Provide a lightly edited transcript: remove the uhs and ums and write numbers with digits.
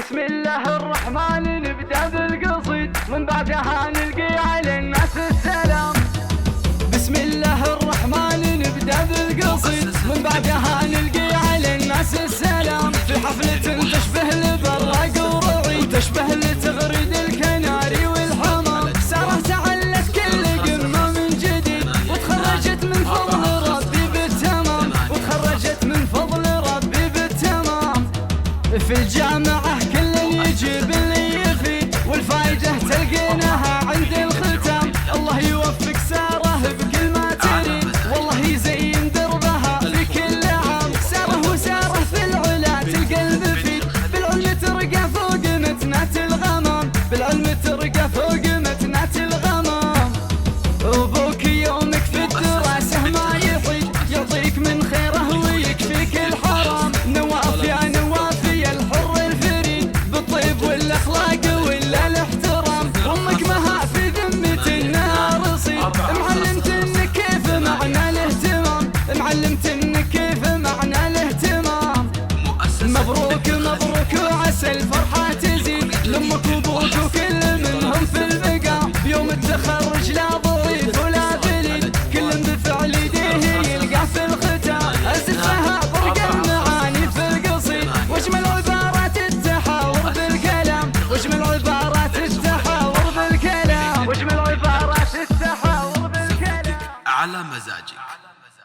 بسم الله الرحمن نبدأ بالقصيد، من بعدها نلقي على الناس السلام. بسم الله الرحمن نبدأ بالقصيد، من بعدها نلقي على الناس السلام. في حفلة تشبه البراق ورعيد، تشبه لتغريد الكناري والحمام. سارة تعلت كل قمة من جديد، وتخرجت من فضل ربي بالتمام، وتخرجت من فضل ربي بالتمام. في الجامعة كل يجيب اللي يفيد، والفايدة تلقيناها عند الختام. الله يوفق سارة بكل ما تريد، والله يزين دربها في كل عام. سارة وسارة في العلا تلقى المفيد، بالعلم ترقى فوق متنات الغمام، بالعلم ترقى فوق متنات الغمام. أبوك يومك في الدراسة ما يحيد، يعطيك من خيره ويكفيك الحرام. نواف يا نواف يا الحر الفريد، بالطيب والاخلاق ولا الاحترام. امك مها في ذمة النار رصيد، معلمتني كيف معنى الاهتمام، معلمتني كيف معنى الاهتمام. مبروك مبروك وعسى الفرح